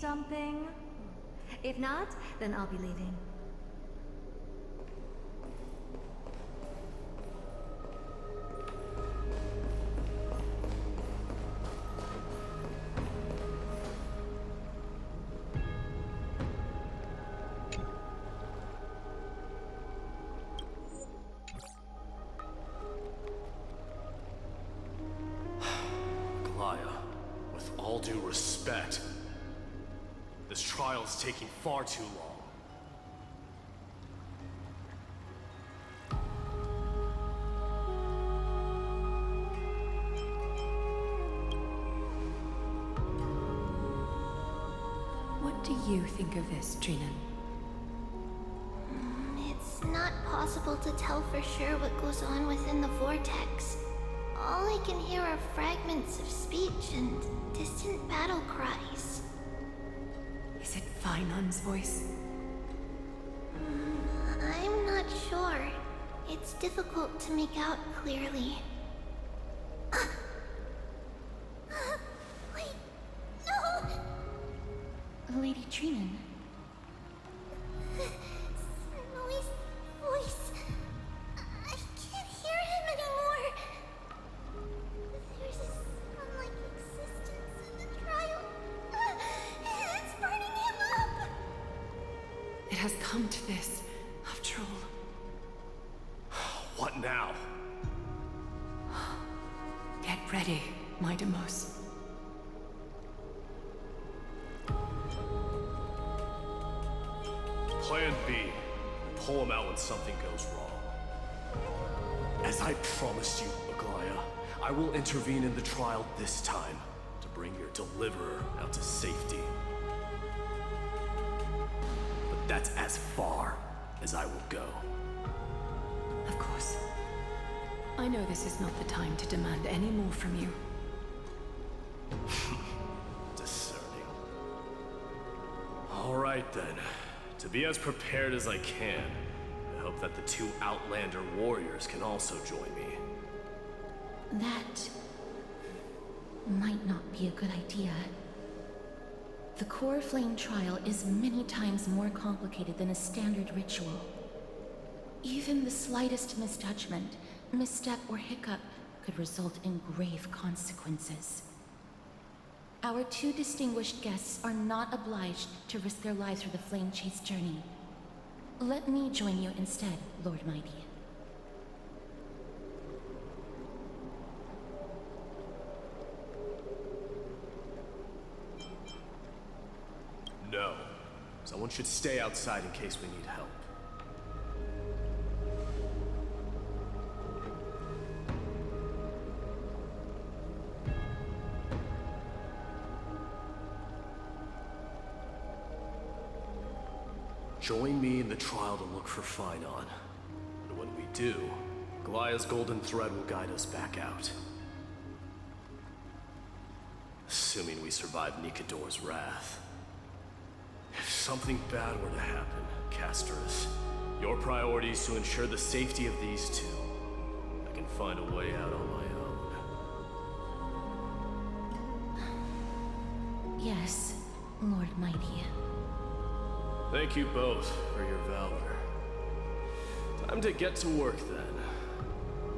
something? If not, then I'll be leaving. With all due respect, this trial is taking far too long. What do you think of this, Trinan? It's not possible to tell for sure what goes on within the vortex. All I can hear are fragments of speech and distant battle cries. Is it Finon's voice? I'm not sure. It's difficult to make out clearly. Wait, no! Lady Trinan. Snowy's voice. I can't hear him anymore. There's a sun-like existence in the trial. It's burning him up. It has come to this, after all. What now? Get ready, my Demos. Plan B. Pull him out when something goes wrong. As I promised you, Aglaya, I will intervene in the trial this time to bring your deliverer out to safety. But that's as far as I will go. Of course. I know this is not the time to demand any more from you. Discerning. All right then. To be as prepared as I can, I hope that the two Outlander warriors can also join me. That might not be a good idea. The core flame trial is many times more complicated than a standard ritual. Even the slightest misjudgment, misstep, or hiccup could result in grave consequences. Our two distinguished guests are not obliged to risk their lives for the flame chase journey. Let me join you instead, Lord Mighty. No. Someone should stay outside in case we need help. Join me in the trial to look for Finon. And when we do, Aglaya's golden thread will guide us back out. Assuming we survive Nikador's wrath. If something bad were to happen, Casterus, your priority is to ensure the safety of these two. I can find a way out on my own. Yes, Lord Mighty. Thank you both for your valor. Time to get to work then.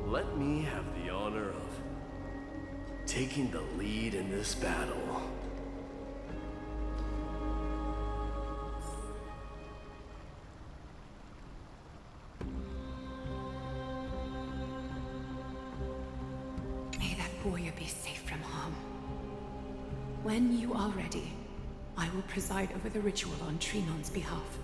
Let me have the honor of taking the lead in this battle. May that warrior be safe from harm. When you are ready, I will preside over the ritual on Trinon's behalf.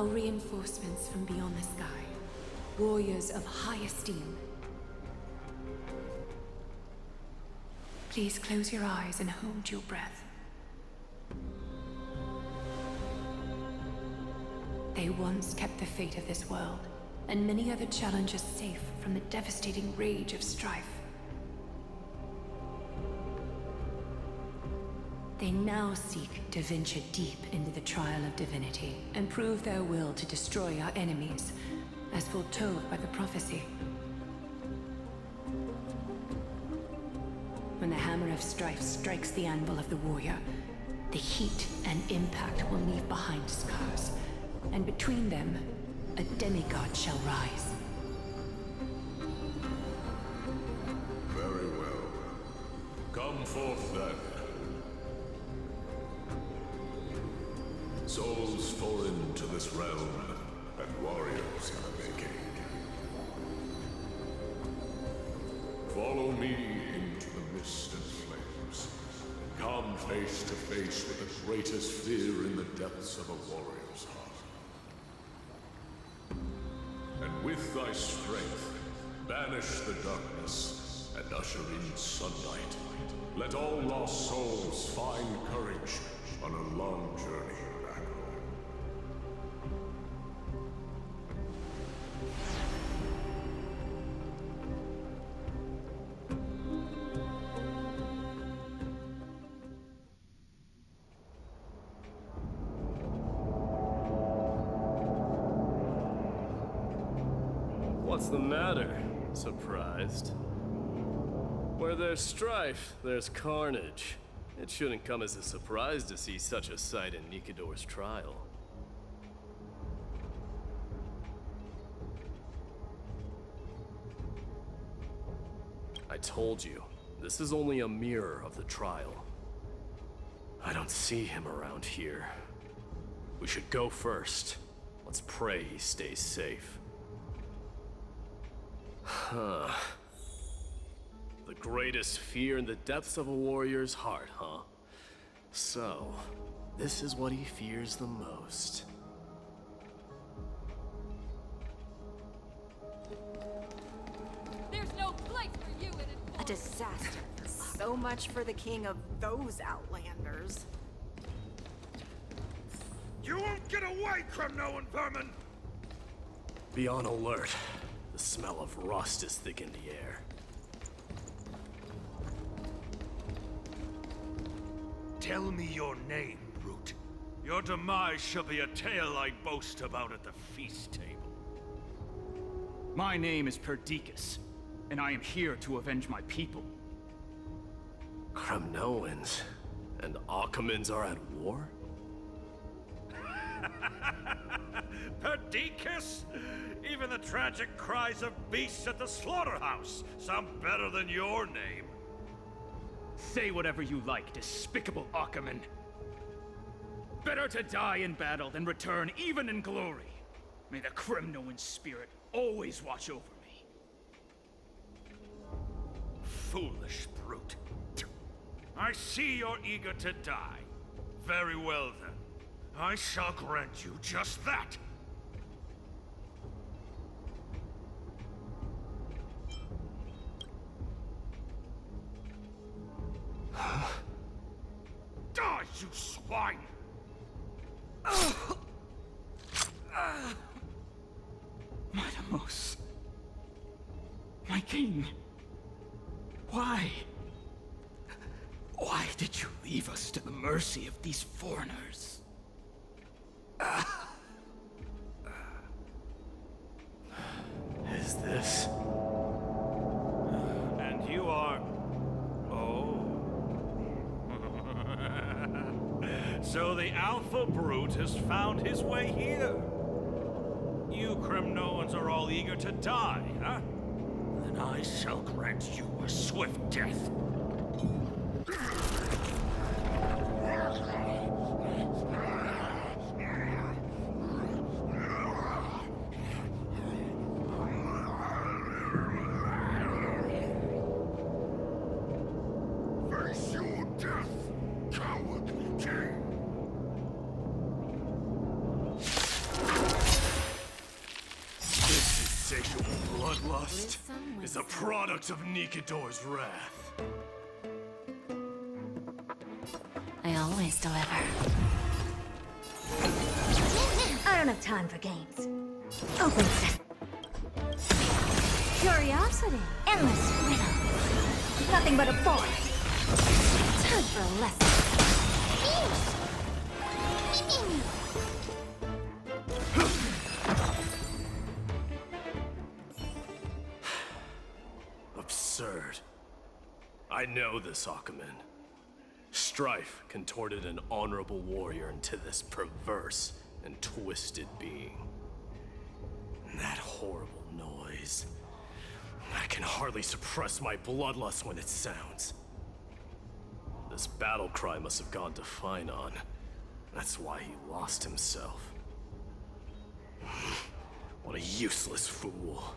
Our reinforcements from beyond the sky. Warriors of high esteem. Please close your eyes and hold your breath. They once kept the fate of this world, and many other challengers safe from the devastating rage of strife. They now seek to venture deep into the trial of divinity and prove their will to destroy our enemies, as foretold by the prophecy. When the hammer of strife strikes the anvil of the warrior, the heat and impact will leave behind scars, and between them, a demigod shall rise. Very well. Come forth then. Souls foreign to this realm, and warriors of theGate. Follow me into the mist and flames. Come face to face with the greatest fear in the depths of a warrior's heart. And with thy strength, banish the darkness and usher in sunlight. Let all lost souls find courage on a long journey back home. What's the matter? Surprised? Where there's strife, there's carnage. It shouldn't come as a surprise to see such a sight in Nikador's trial. I told you, this is only a mirror of the trial. I don't see him around here. We should go first. Let's pray he stays safe. Huh. The greatest fear in the depths of a warrior's heart, huh? So, this is what he fears the most. There's no place for you in it. A disaster. So much for the king of those outlanders. You won't get away, Kremnoan vermin! Be on alert. The smell of rust is thick in the air. Tell me your name, brute. Your demise shall be a tale I boast about at the feast table. My name is Perdiccas, and I am here to avenge my people. Kremnoans and Akamans are at war? Perdiccas? Even the tragic cries of beasts at the slaughterhouse sound better than your name. Say whatever you like, despicable Achaman. Better to die in battle than return even in glory. May the Kremnoan spirit always watch over me. Foolish brute. I see you're eager to die. Very well then. I shall grant you just that. Die, you swine! Matamos. My king. Why? Why did you leave us to the mercy of these foreigners? Is this? And you are... Oh. So the Alpha Brute has found his way here. You Kremnoans are all eager to die, huh? Then I shall grant you a swift death. Face your death, cowardly king! beast is a product of Nikador's wrath. I always deliver. I don't have time for games. Open sesame. Curiosity. Endless riddle. Nothing but a boy. Time for a lesson. Absurd. I know this, Akumen. Strife contorted an honorable warrior into this perverse and twisted being. And that horrible noise. I can hardly suppress my bloodlust when it sounds. This battle cry must have gone to Finon. That's why he lost himself. What a useless fool.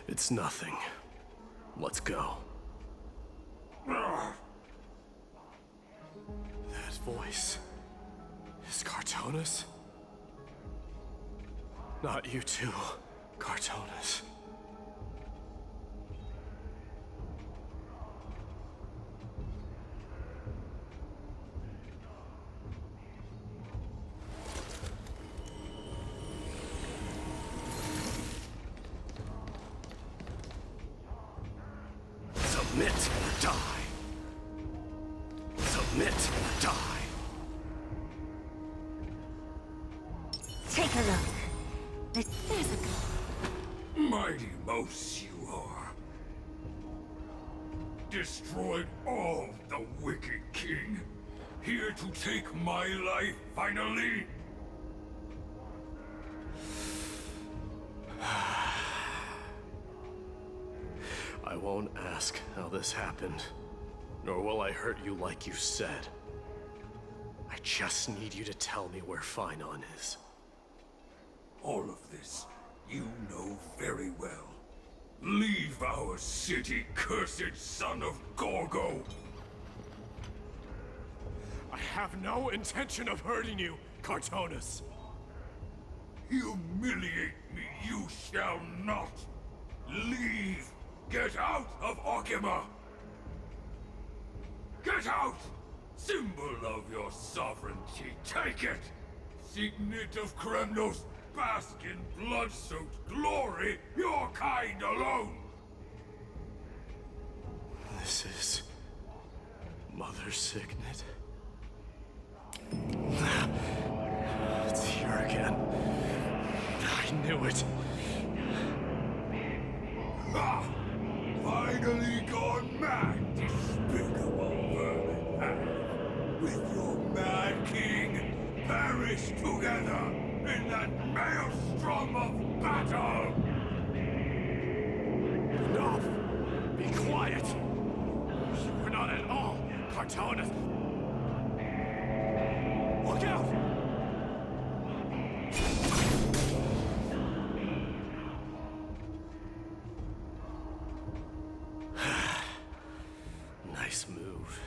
It's nothing. Let's go. That voice is Cartonis? Not you too, Cartonis. Submit or die. Submit or die. Take a look. There's a goal. Mighty mouse you are. Destroyed all the wicked king. Here to take my life finally. I won't ask how this happened, nor will I hurt you like you said. I just need you to tell me where Finon is. All of this you know very well. Leave our city, cursed son of Gorgo! I have no intention of hurting you, Cartonis. Humiliate me you shall not! Leave! Get out of Okima! Get out! Symbol of your sovereignty, take it! Signet of Kremnos, bask in blood-soaked glory, your kind alone! This is Mother's signet. It's here again. I knew it. Ah! Finally gone mad, despicable vermin! With your mad king, perish together in that maelstrom of battle! Enough! Be quiet! You were not at all, Cartonis! Look out! Nice move.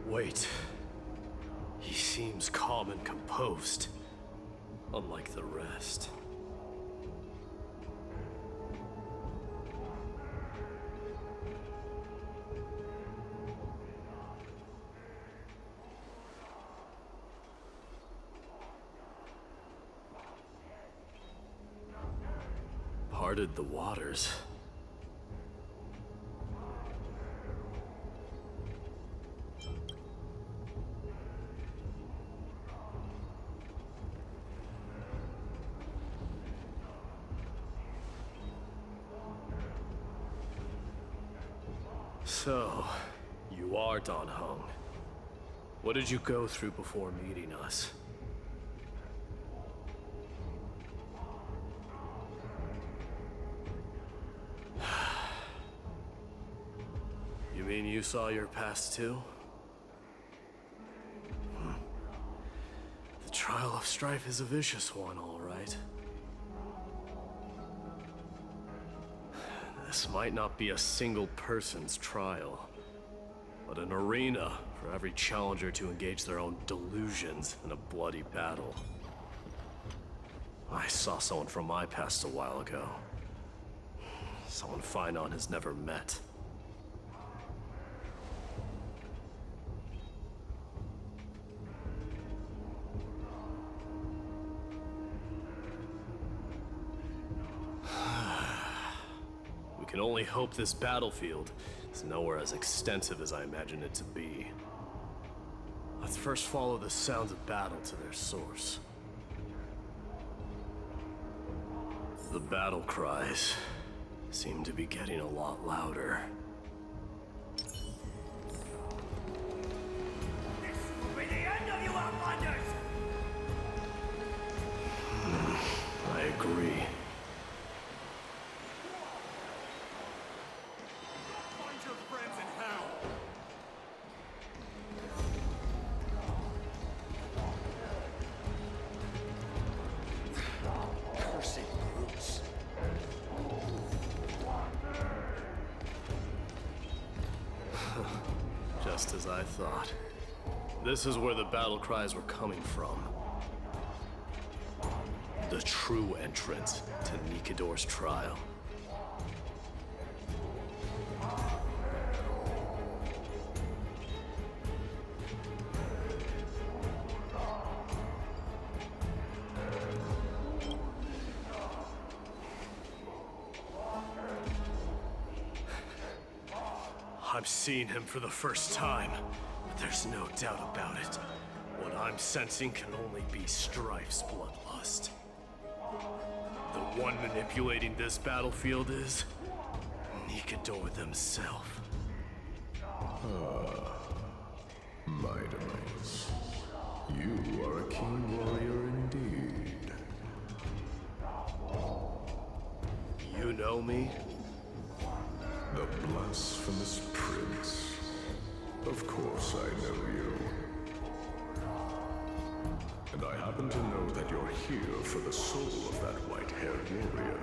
Wait. He seems calm and composed, unlike the rest. Parted the waters. So, you are Don Hung. What did you go through before meeting us? You mean you saw your past too? The trial of strife is a vicious one, all right. This might not be a single person's trial, but an arena for every challenger to engage their own delusions in a bloody battle. I saw someone from my past a while ago. Someone Finon has never met. We can only hope this battlefield is nowhere as extensive as I imagined it to be. Let's first follow the sounds of battle to their source. The battle cries seem to be getting a lot louder. This will be the end of you, Outlanders! I agree. Find your friends in hell! Cursed brutes. Just as I thought. This is where the battle cries were coming from. The true entrance to Nikador's trial. I'm seeing him for the first time, but there's no doubt about it. What I'm sensing can only be Strife's bloodlust. The one manipulating this battlefield is Nikador themselves. My demise. You are a king warrior indeed. You know me? The blasphemous prince. Of course I know you. And I happen to know that you're here for the soul of that white-haired warrior.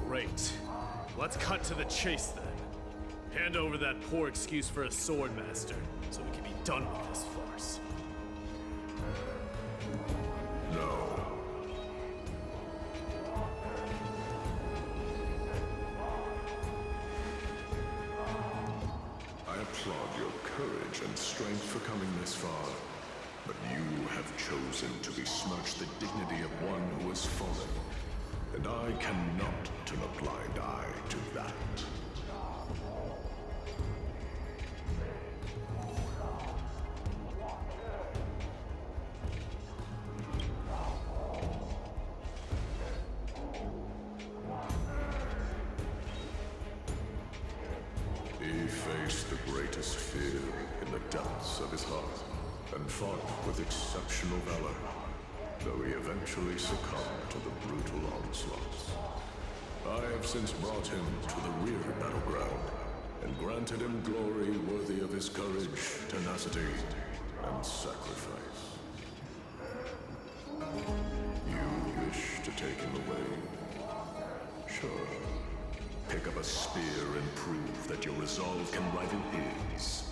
Great. Let's cut to the chase then. Hand over that poor excuse for a swordmaster, so we can be done with this farce. No. I applaud your courage and strength for coming this far, but you have chosen to besmirch the dignity of one who has fallen, and I cannot turn a blind eye to that. He faced the greatest fear in the depths of his heart, and fought with exceptional valor, though he eventually succumbed to the brutal onslaughts. I have since brought him to the rear battleground, and granted him glory worthy of his courage, tenacity, and sacrifice. You wish to take him away? Sure. Pick up a spear and prove that your resolve can rival his.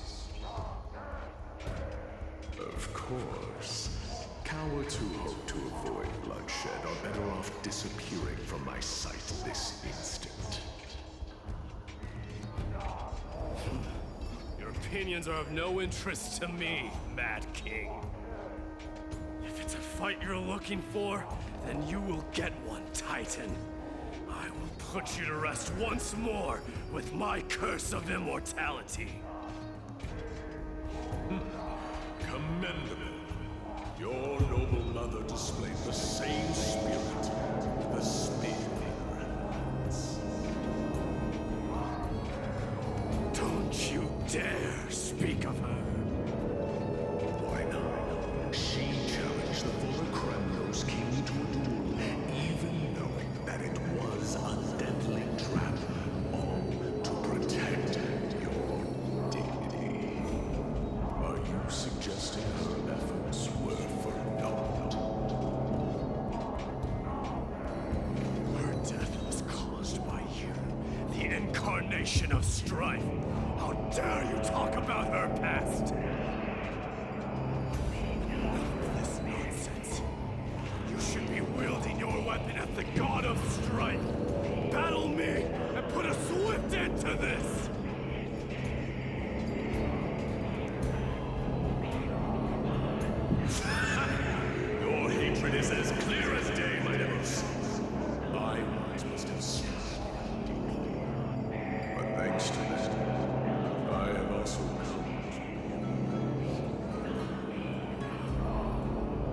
Of course. Cowards who hope to avoid bloodshed are better off disappearing from my sight this instant. Your opinions are of no interest to me, Mad King. If it's a fight you're looking for, then you will get one, Titan. I will put you to rest once more with my curse of immortality. Commendable. Your noble mother displayed the same spirit with a spear in her hands. Don't you dare speak of her. Why not? She challenged the former Kremnos king to a duel, even knowing that it was a deadly trap abomination of strife. How dare you talk about her past? This nonsense. You should be wielding your weapon at the god of strife. Battle me and put a swift end to this! Your hatred is as clear as day, my nose. My words must have struck deeply. But thanks to that, I have also come.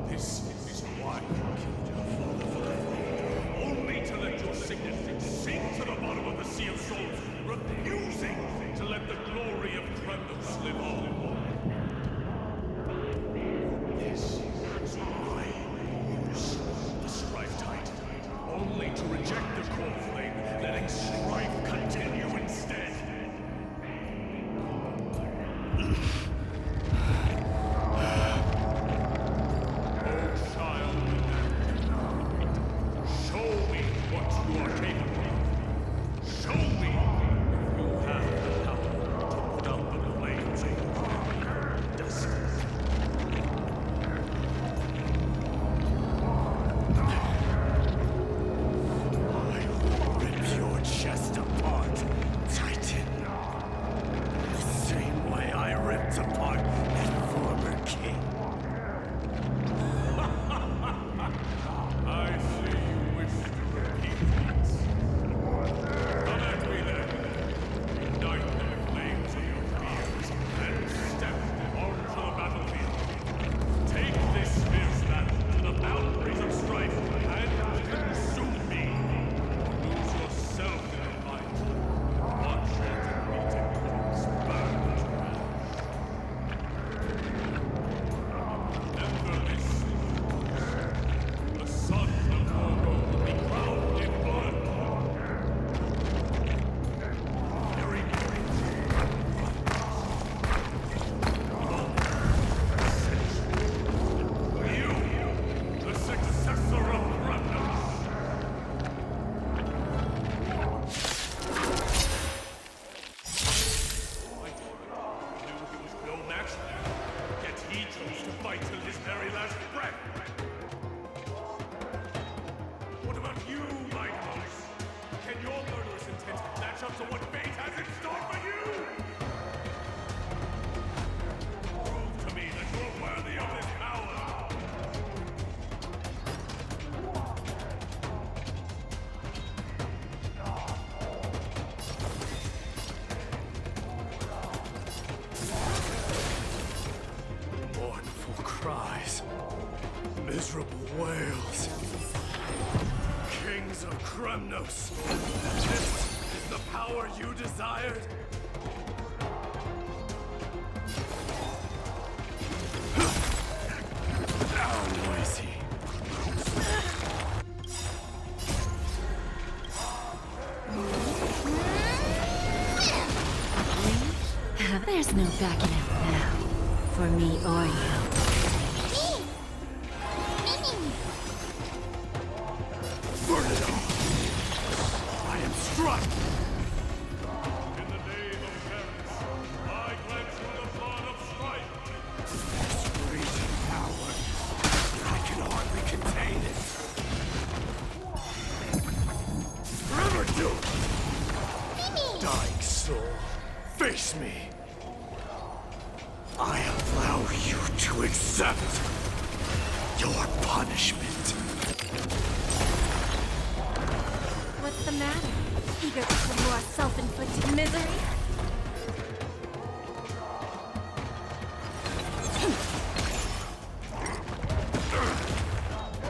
This is why you killed your father for the throne. Only to let your signet sink to the bottom of the Sea of Souls, refusing to let the glory of Kremnos live on. This is why you swore the Strife Tide, only to reject the core flame, letting strife continue instead. Oh, child, show me what you are capable of. Show me if you have the power to put out the flames of your destiny. I will rip your chest apart, Titan. The same way I ripped apart that former king. I see you wish to repeat these. Come at me then. Ignite the flames of your fears and step onto the battlefield. Take this fierce battle to the boundaries of strife and consume me. Or lose yourself in the fight. Watch your defeated corpse burn to ash. Remember this. The sun of Morgo will be crowned in blood. Very you, the successor of Kremnos. I knew he was no match there, yet he chose to fight till his very last breath. What about you, Mightos? Can your murderous intent match up to what fate has in store for you? Prove to me that you're worthy of this power! Mournful cries. Miserable wails. Kings of Kremnos, this is the power you desired? How noisy. There's no backing out now, for me or you. Burn it all! I am struck! In the name of parents, I cleanse from the blood of strife. This raging power, I can hardly contain it. Forever doomed! Dying soul, face me! I allow you to accept your punishment. What's the matter? Eager for more self-inflicted misery?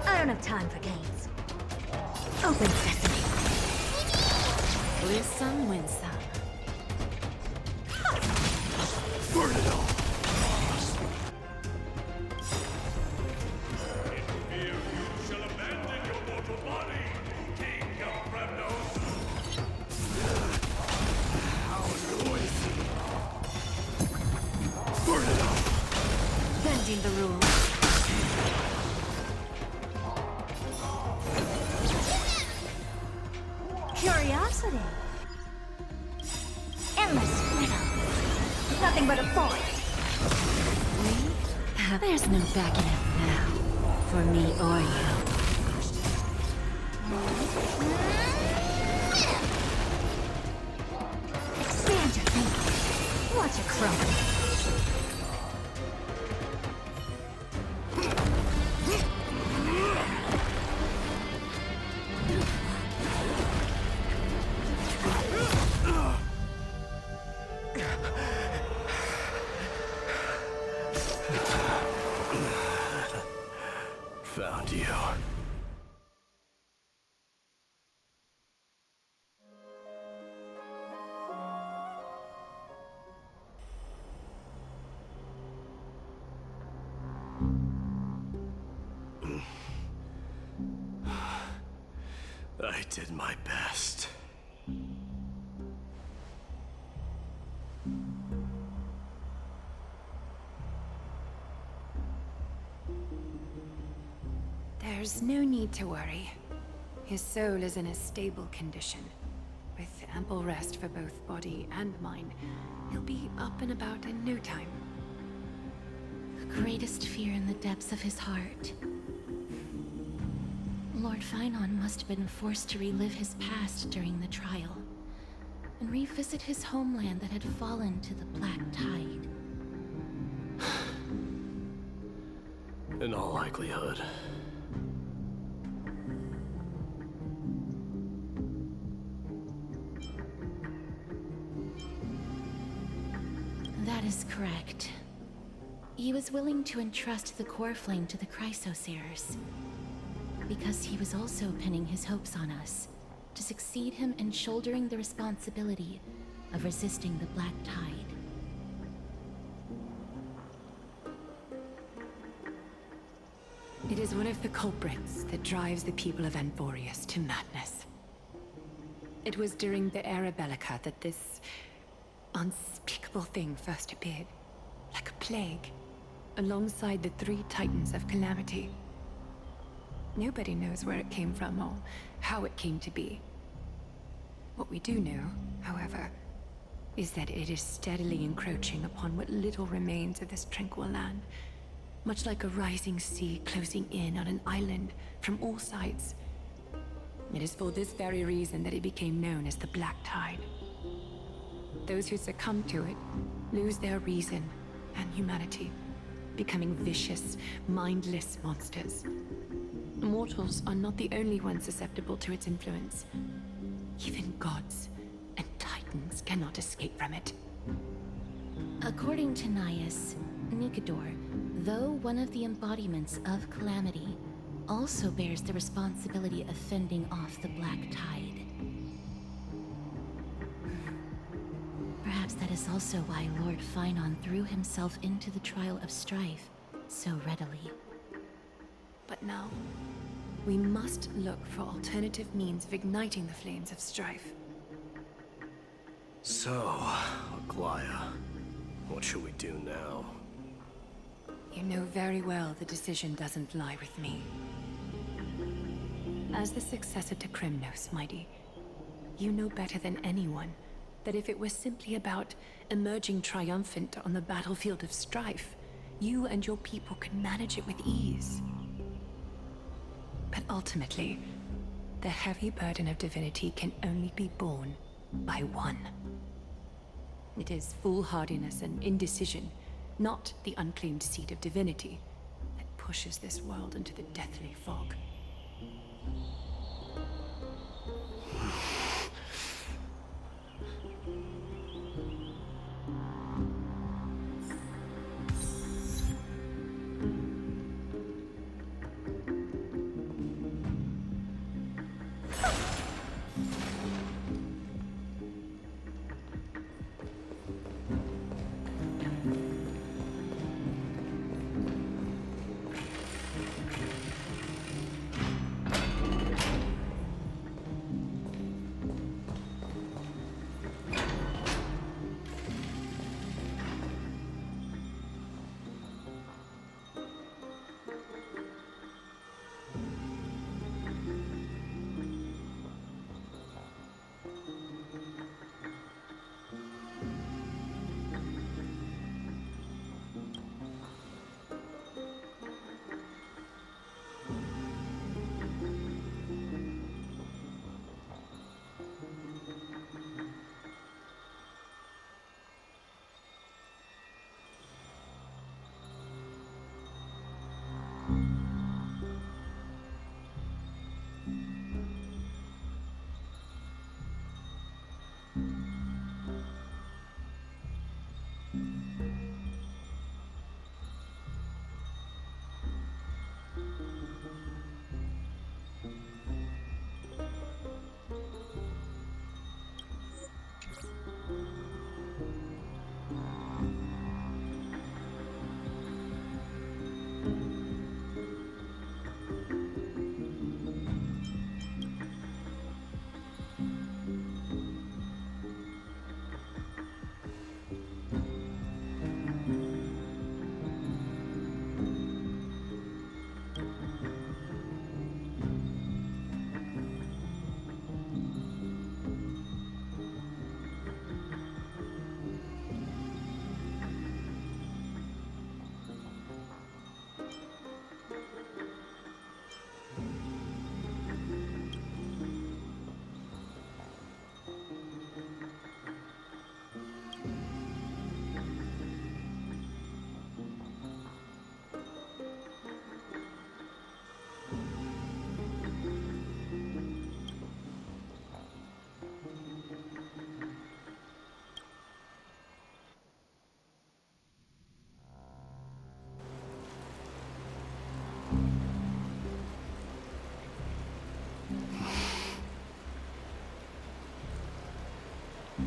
I don't have time for games. Open sesame. Lose some, win some. Burn it all! In fear you shall abandon your mortal body, King of Kremnos! How noisy! Burn it all! Bending the rules. Curiosity. Nothing but a force. There's no backing out now, for me or you. Expand your fingers. Watch it crumble. Found you. I did my best. There's no need to worry. His soul is in a stable condition. With ample rest for both body and mind, he'll be up and about in no time. The greatest fear in the depths of his heart. Lord Finon must have been forced to relive his past during the trial, and revisit his homeland that had fallen to the Black Tide. In all likelihood. That is correct. He was willing to entrust the core flame to the Chrysosayers, because he was also pinning his hopes on us to succeed him in shouldering the responsibility of resisting the Black Tide. It is one of the culprits that drives the people of Anvorius to madness. It was during the Era Bellica that this unspeakable thing first appeared, like a plague, alongside the three titans of calamity. Nobody knows where it came from or how it came to be. What we do know, however, is that it is steadily encroaching upon what little remains of this tranquil land, much like a rising sea closing in on an island from all sides. It is for this very reason that it became known as the Black Tide. Those who succumb to it lose their reason and humanity, becoming vicious, mindless monsters. Mortals are not the only ones susceptible to its influence. Even gods and titans cannot escape from it. According to Naius, Nikador, though one of the embodiments of Calamity, also bears the responsibility of fending off the Black Tide. Perhaps that is also why Lord Finon threw himself into the trial of strife so readily. But now, we must look for alternative means of igniting the flames of strife. So, Aglaya, what should we do now? You know very well the decision doesn't lie with me. As the successor to Krymnos, Mighty, you know better than anyone that if it was simply about emerging triumphant on the battlefield of strife, you and your people could manage it with ease. But ultimately, the heavy burden of divinity can only be borne by one. It is foolhardiness and indecision, not the unclaimed seed of divinity, that pushes this world into the deathly fog.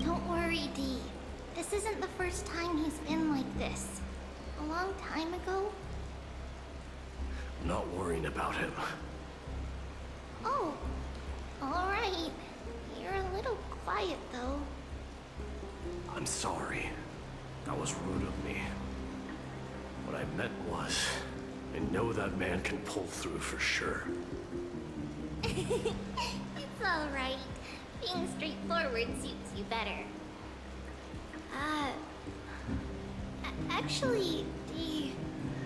Don't worry, Dee. This isn't the first time he's been like this. A long time ago? I'm not worrying about him. Oh, alright. You're a little quiet, though. I'm sorry. That was rude of me. What I meant was, I know that man can pull through for sure. It's alright. Being straightforward suits you better. Actually, Dee,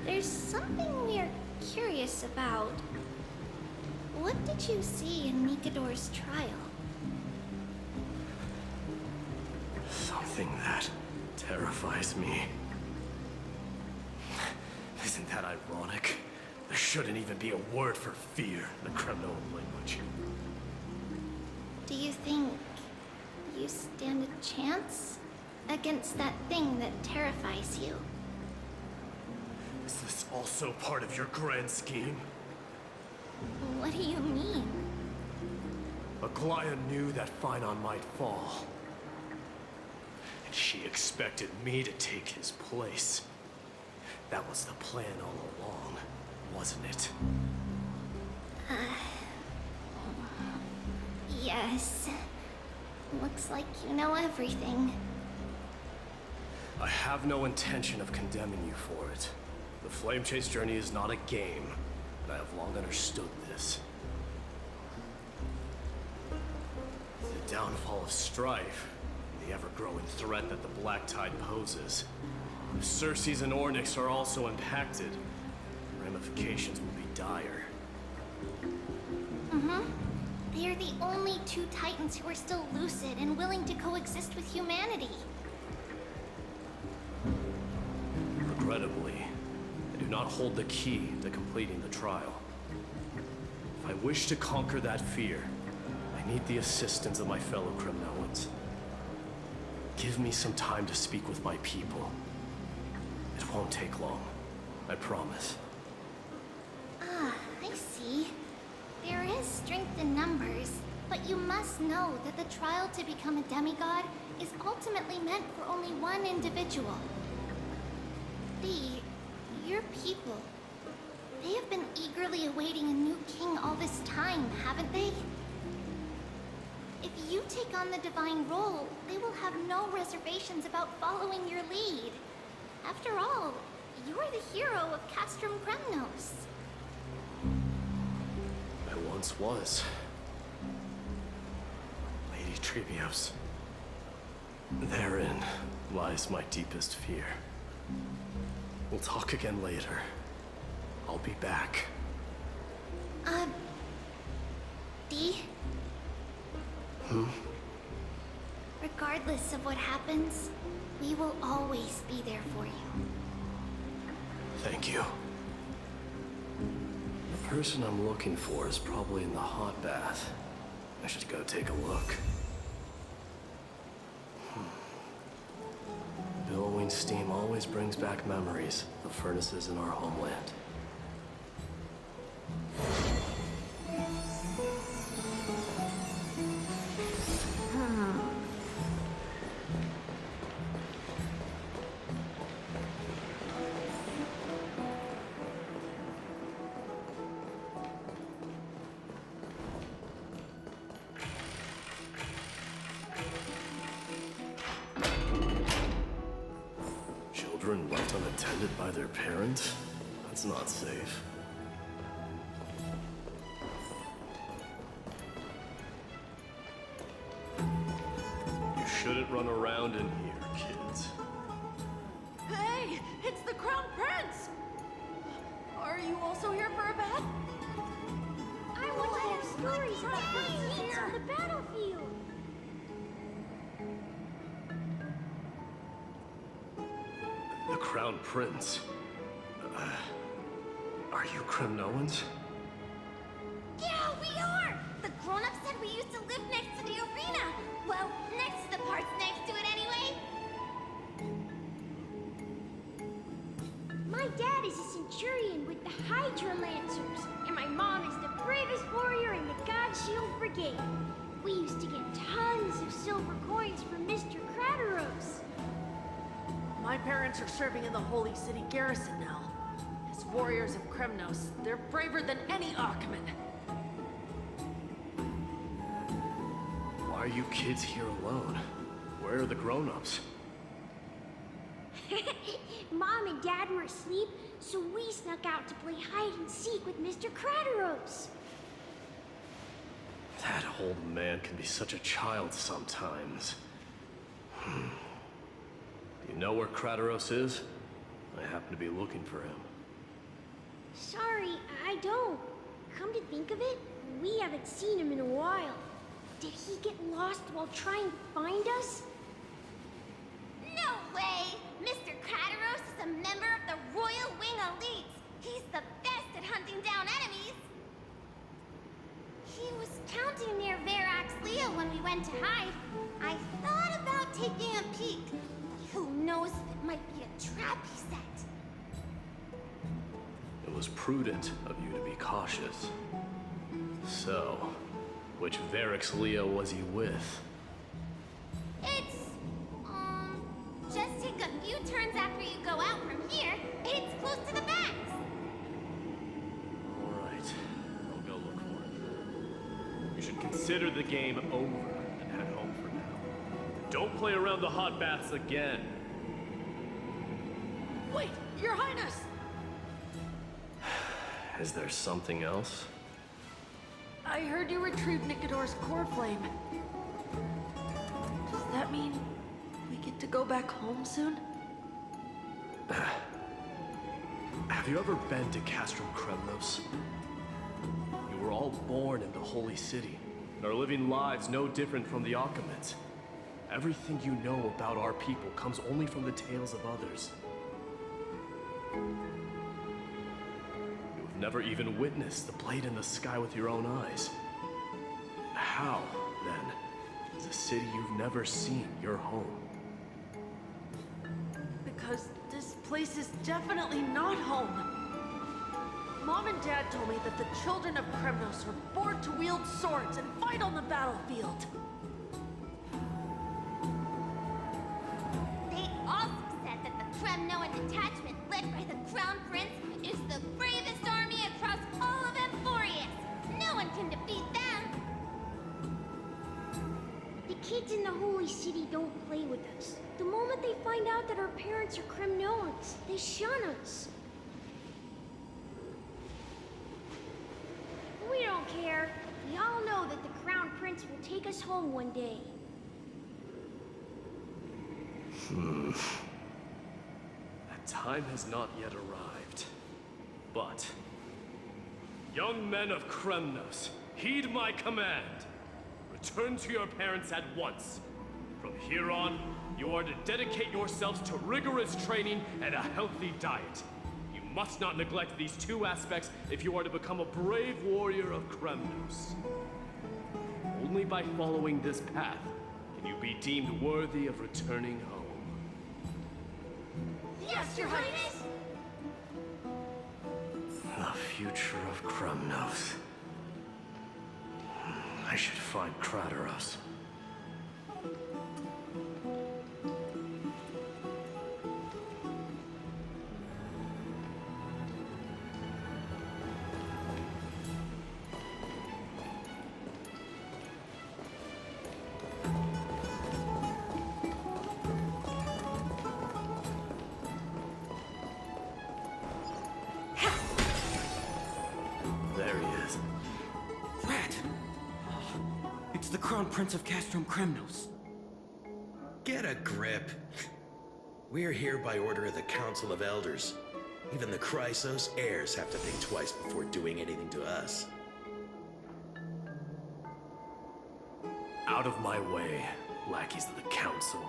there's something we're curious about. What did you see in Nikador's trial? Something that terrifies me. Isn't that ironic? There shouldn't even be a word for fear in the Kremnoan language. Do you think you stand a chance against that thing that terrifies you? Is this also part of your grand scheme? What do you mean? Aglaya knew that Phynon might fall. And she expected me to take his place. That was the plan all along, wasn't it? Yes. Looks like you know everything. I have no intention of condemning you for it. The Flame Chase journey is not a game, and I have long understood this. The downfall of strife, the ever-growing threat that the Black Tide poses. If Circes and Ornyx are also impacted, the ramifications will be dire. They are the only two Titans who are still lucid and willing to coexist with humanity. Regrettably, I do not hold the key to completing the trial. If I wish to conquer that fear, I need the assistance of my fellow Kremnoans. Give me some time to speak with my people. It won't take long, I promise. I see. There is strength in numbers, but you must know that the trial to become a demigod is ultimately meant for only one individual. Your people, they have been eagerly awaiting a new king all this time, haven't they? If you take on the divine role, they will have no reservations about following your lead. After all, you're the hero of Castrum Kremnos. I once was. Lady Trebios. Therein lies my deepest fear. We'll talk again later. I'll be back. Dee? Regardless of what happens, we will always be there for you. Thank you. The person I'm looking for is probably in the hot bath. I should go take a look. Billowing Glowing steam always brings back memories of furnaces in our homeland. Children left unattended by their parents? That's not safe. You shouldn't run around in here, kids. Hey, it's the Crown Prince! Are you also here for a bath? I want to hear stories about princes on the battlefield. The Crown Prince. Are you Kremnoans? Yeah, we are! The grown-ups said we used to live next to the arena. Well, next to the parts next to it anyway. My dad is a centurion with the Hydra Lancers, and my mom is the bravest warrior in the God Shield Brigade. We used to get tons of silver coins from Mr. Crateros. My parents are serving in the Holy City garrison now. As warriors of Kremnos, they're braver than any Achaemen. Why are you kids here alone? Where are the grown-ups? Mom and Dad were asleep, so we snuck out to play hide and seek with Mr. Crateros. That old man can be such a child sometimes. You know where Crateros is? I happen to be looking for him. Sorry, I don't. Come to think of it, we haven't seen him in a while. Did he get lost while trying to find us? No way! Mr. Crateros is a member of the Royal Wing Elites. He's the best at hunting down enemies. He was counting near Verax Leo when we went to hide. I thought about taking a peek. Who knows if it might be a trap he set? It was prudent of you to be cautious. So, which Verax Leo was he with? It's, just take a few turns after you go out from here. It's close to the backs. Alright, I'll go look for him. You should consider the game over and head home for now. Don't play around the hot baths again. Wait, Your Highness! Is there something else? I heard you retrieved Nicodor's core flame. Does that mean we get to go back home soon? Have you ever been to Castrum Kremnos? You were all born in the Holy City, and are living lives no different from the Achaemens. Everything you know about our people comes only from the tales of others. You've never even witnessed the blade in the sky with your own eyes. How, then, is a city you've never seen your home? Because this place is definitely not home. Mom and Dad told me that the children of Kremnos were born to wield swords and fight on the battlefield. They also said that the Kremnoan detachment led by the Crown Prince is the bravest army across all of Emphorius. No one can defeat them. The kids in the Holy City don't play with us. The moment they find out that our parents are Kremnoans, they shun us. We don't care. We all know that the Crown Prince will take us home one day. That time has not yet arrived. But, young men of Kremnos, heed my command. Return to your parents at once. From here on, you are to dedicate yourselves to rigorous training and a healthy diet. You must not neglect these two aspects if you are to become a brave warrior of Kremnos. Only by following this path can you be deemed worthy of returning home. Yes, Your Highness! The future of Krumnos. I should find Krateros. There he is. Rat! It's the Crown Prince of Castrum Kremnos. Get a grip. We're here by order of the Council of Elders. Even the Chrysos heirs have to think twice before doing anything to us. Out of my way, lackeys of the Council.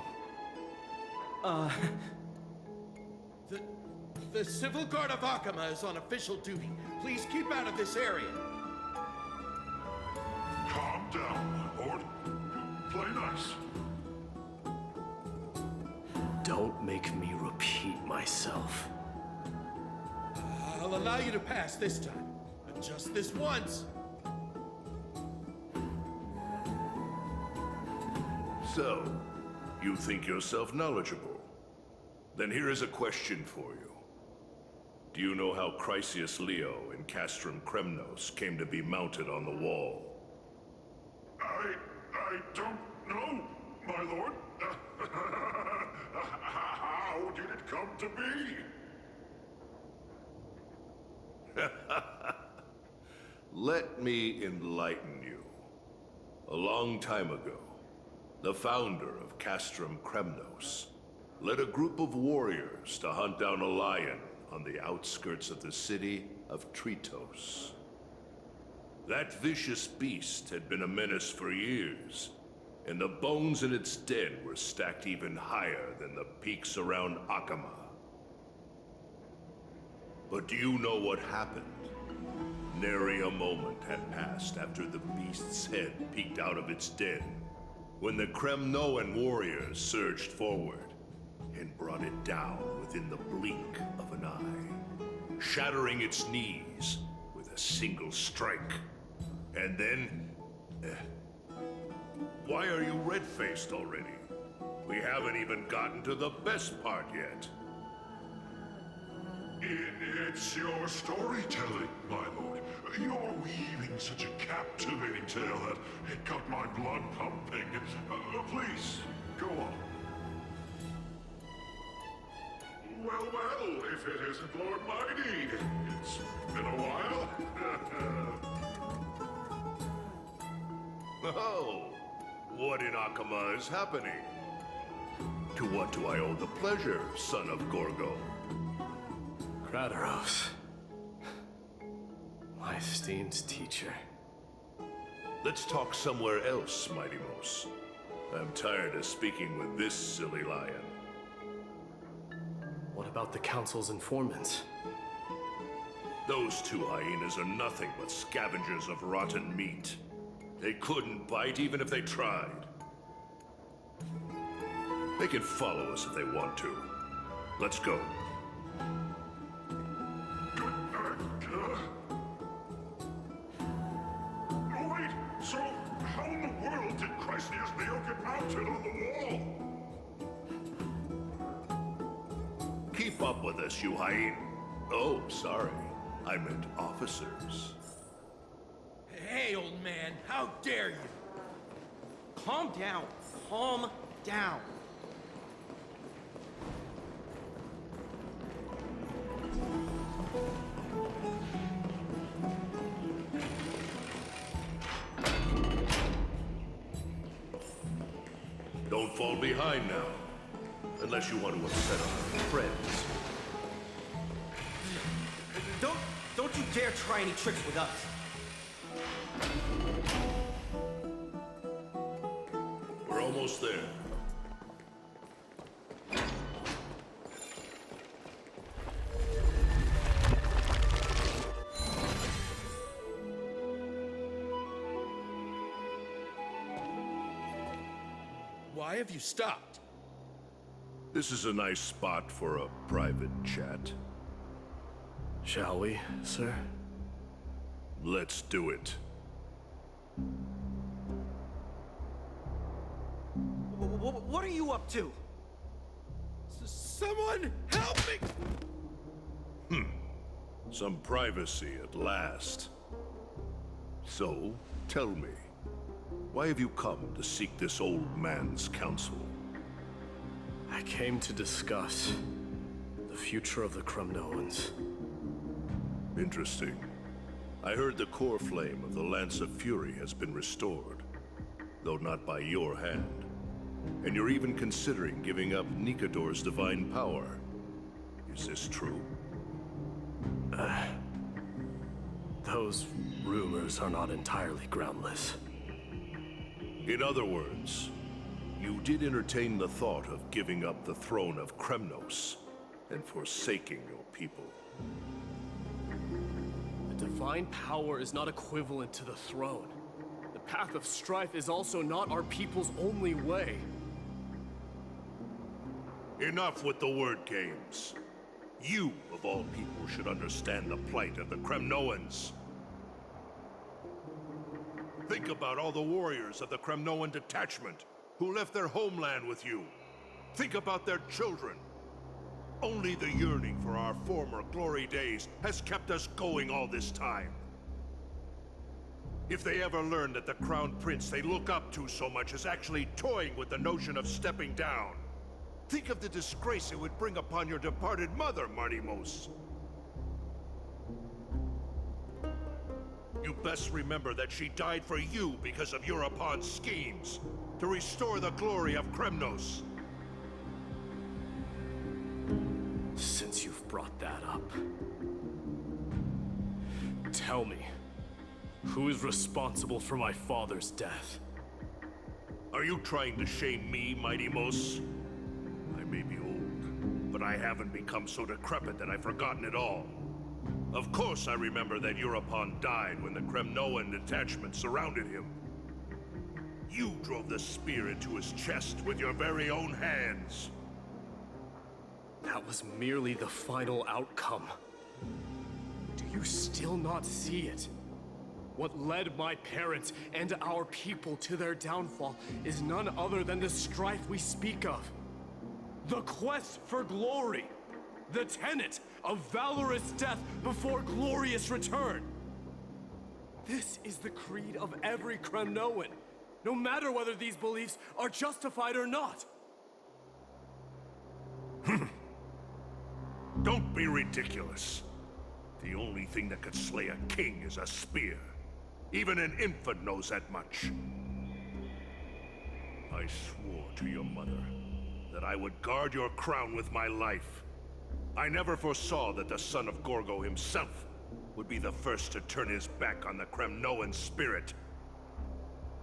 The Civil Guard of Akama is on official duty. Please keep out of this area. Calm down, my lord. Play nice. Don't make me repeat myself. I'll allow you to pass this time, but just this once. So, you think yourself knowledgeable? Then here is a question for you. Do you know how Chrysius Leo in Castrum Kremnos came to be mounted on the wall? I don't know, my lord. How did it come to be? Let me enlighten you. A long time ago, the founder of Castrum Kremnos led a group of warriors to hunt down a lion on the outskirts of the city of Tritos. That vicious beast had been a menace for years, and the bones in its den were stacked even higher than the peaks around Akama. But do you know what happened? Nary a moment had passed after the beast's head peeked out of its den, when the Kremnoan warriors surged forward and brought it down within the blink of an eye, shattering its knees with a single strike. And then... why are you red-faced already? We haven't even gotten to the best part yet. It's your storytelling, my lord. You're weaving such a captivating tale that it got my blood pumping. Please, go on. Well, if it isn't Lord Mighty. It's been a while. Oh, what in Akama is happening? To what do I owe the pleasure, son of Gorgo? Krateros. My esteemed teacher. Let's talk somewhere else, Mighty Mos. I'm tired of speaking with this silly lion. What about the Council's informants? Those two hyenas are nothing but scavengers of rotten meat. They couldn't bite even if they tried. They can follow us if they want to. Let's go. Wait, so how in the world did Chrysius Leo get mounted on the wall? Keep up with us, you hyena. Oh, sorry. I meant officers. Hey, old man, how dare you? Calm down. Calm down. Don't fall behind now. Unless you want to upset our friends. Don't you dare try any tricks with us. We're almost there. Why have you stopped? This is a nice spot for a private chat. Shall we, sir? Let's do it. What are you up to? Someone help me! Some privacy at last. So, tell me, why have you come to seek this old man's counsel? I came to discuss the future of the Kremnoans. Interesting. I heard the core flame of the Lance of Fury has been restored, though not by your hand. And you're even considering giving up Nikador's divine power. Is this true? Those rumors are not entirely groundless. In other words, you did entertain the thought of giving up the throne of Kremnos and forsaking your people. The divine power is not equivalent to the throne. The path of strife is also not our people's only way. Enough with the word games. You, of all people, should understand the plight of the Kremnoans. Think about all the warriors of the Kremnoan detachment who left their homeland with you. Think about their children. Only the yearning for our former glory days has kept us going all this time. If they ever learn that the Crown Prince they look up to so much is actually toying with the notion of stepping down, think of the disgrace it would bring upon your departed mother, Martimos. You best remember that she died for you because of Europon's schemes to restore the glory of Kremnos. Since you've brought that up, tell me, who is responsible for my father's death? Are you trying to shame me, Martimos? I may be old, but I haven't become so decrepit that I've forgotten it all. Of course I remember that Europon died when the Kremnoan detachment surrounded him. You drove the spear into his chest with your very own hands. That was merely the final outcome. Do you still not see it? What led my parents and our people to their downfall is none other than the strife we speak of. The quest for glory. The tenet of valorous death before glorious return. This is the creed of every Kremnoan, no matter whether these beliefs are justified or not. Don't be ridiculous. The only thing that could slay a king is a spear. Even an infant knows that much. I swore to your mother that I would guard your crown with my life. I never foresaw that the son of Gorgo himself would be the first to turn his back on the Kremnoan spirit.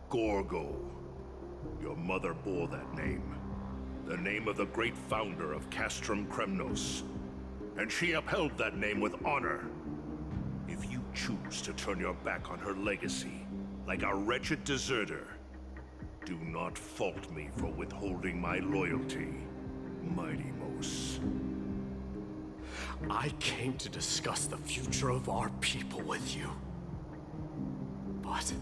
Gorgo. Your mother bore that name. The name of the great founder of Castrum Kremnos. And she upheld that name with honor. If you choose to turn your back on her legacy, like a wretched deserter, do not fault me for withholding my loyalty, Martimos. I came to discuss the future of our people with you. But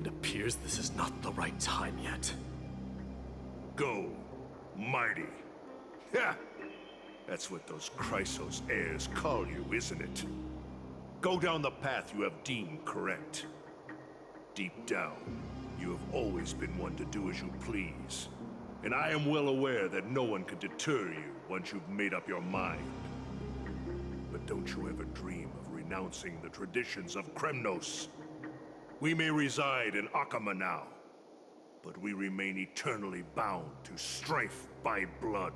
it appears this is not the right time yet. Go, mighty. Yeah, that's what those Chrysos heirs call you, isn't it? Go down the path you have deemed correct. Deep down, you have always been one to do as you please. And I am well aware that no one can deter you once you've made up your mind. But don't you ever dream of renouncing the traditions of Kremnos. We may reside in Akama now, but we remain eternally bound to strife by blood.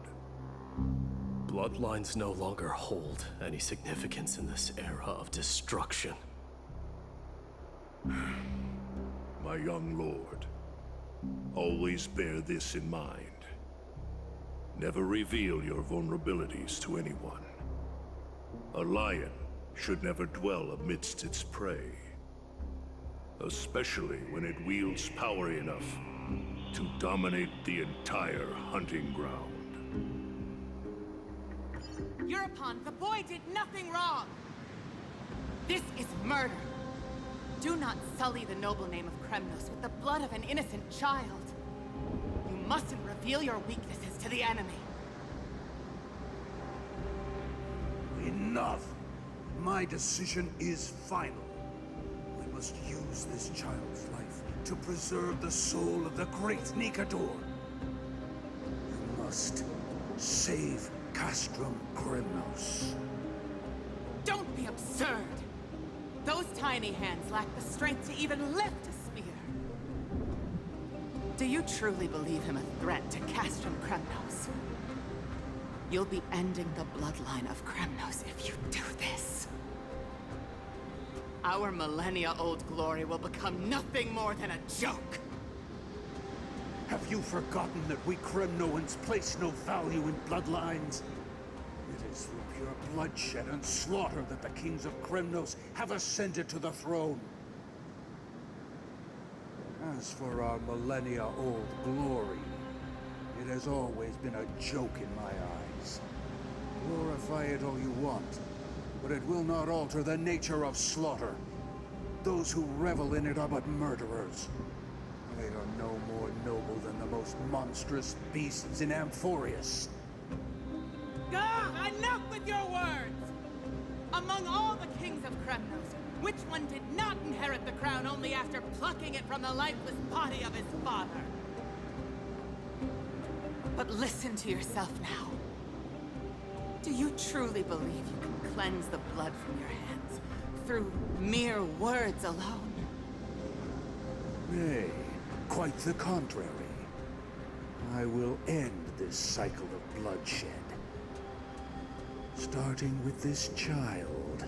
Bloodlines no longer hold any significance in this era of destruction. My young lord, always bear this in mind. Never reveal your vulnerabilities to anyone. A lion should never dwell amidst its prey, especially when it wields power enough to dominate the entire hunting ground. Euripon, the boy did nothing wrong! This is murder! Do not sully the noble name of Kremnos with the blood of an innocent child. You mustn't reveal your weaknesses to the enemy. Enough! My decision is final. We must use this child's life to preserve the soul of the great Nikador. You must save Castrum Kremnos. Don't be absurd! Those tiny hands lack the strength to even lift a spear. Do you truly believe him a threat to Castrum Kremnos? You'll be ending the bloodline of Kremnos if you do this. Our millennia-old glory will become nothing more than a joke. Have you forgotten that we Kremnoans place no value in bloodlines? It is through pure bloodshed and slaughter that the kings of Kremnos have ascended to the throne. As for our millennia-old glory, it has always been a joke in my eyes. Glorify it all you want, but it will not alter the nature of slaughter. Those who revel in it are but murderers. They are no more noble than the most monstrous beasts in Amphorius. Enough with your words! Among all the kings of Kremnos, which one did not inherit the crown only after plucking it from the lifeless body of his father? But listen to yourself now. Do you truly believe you can cleanse the blood from your hands through mere words alone? Nay, quite the contrary. I will end this cycle of bloodshed. Starting with this child.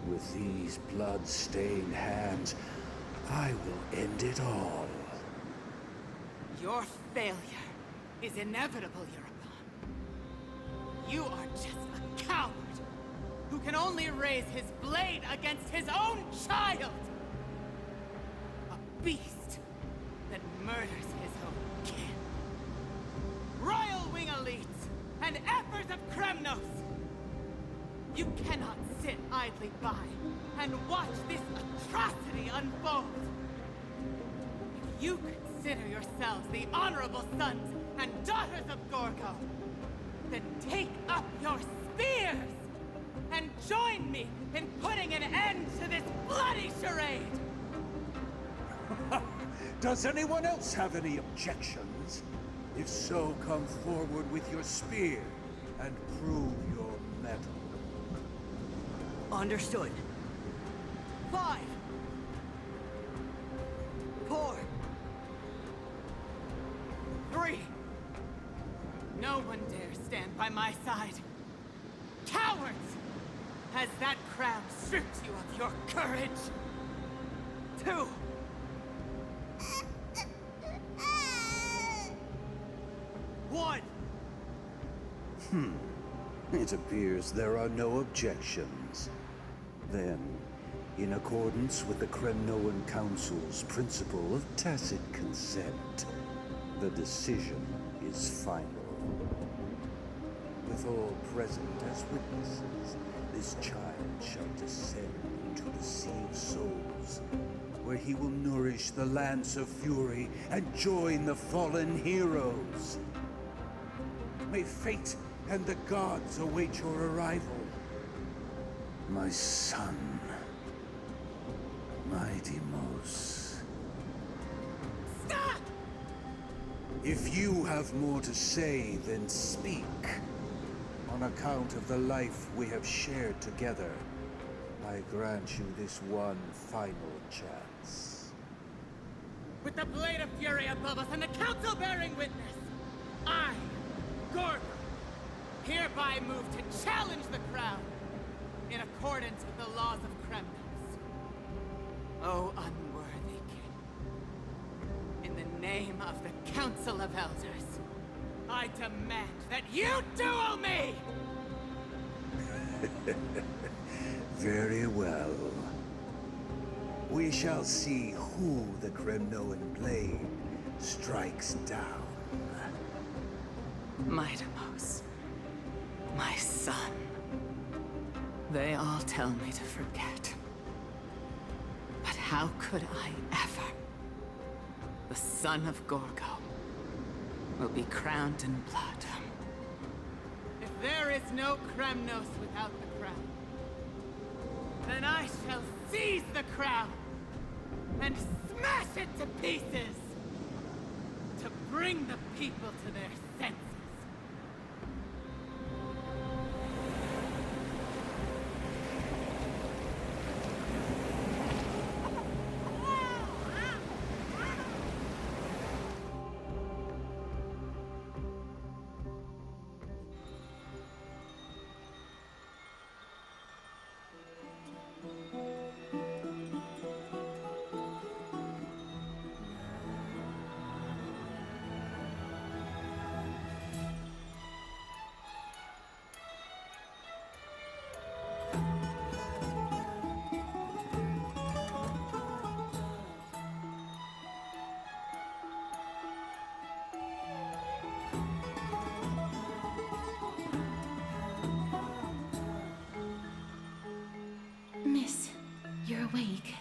With these blood-stained hands, I will end it all. Your failure is inevitable, Euripon. You are just a coward who can only raise his blade against his own child! A beast that murders his own kin. Royal Wing Elites and Ephors of Kremnos! You cannot sit idly by and watch this atrocity unfold. If you consider yourselves the honorable sons and daughters of Gorgo, then take up your spears and join me in putting an end to this bloody charade! Does anyone else have any objections? If so, come forward with your spear and prove your mettle. Understood. 5, 4, 3. No one dares stand by my side. Cowards! Has that crown stripped you of your courage? 2. 1. It appears there are no objections. Then, in accordance with the Kremnoan Council's principle of tacit consent, the decision is final. With all present as witnesses, this child shall descend into the Sea of Souls, where he will nourish the Lance of Fury and join the fallen heroes. May fate and the gods await your arrival. My son, my Deimos. Stop! If you have more to say, then speak. On account of the life we have shared together, I grant you this one final chance. With the blade of fury above us and the council bearing witness, I, Gorgo, hereby move to challenge the crown in accordance with the laws of Kremnos. O unworthy king, in the name of the Council of Elders, I demand that you duel me! Very well. We shall see who the Kremnoan blade strikes down. Midamos, my son. They all tell me to forget. But how could I ever? The son of Gorgo will be crowned in blood. If there is no Kremnos without the crown, then I shall seize the crown and smash it to pieces to bring the people to their senses. Miss, you're awake.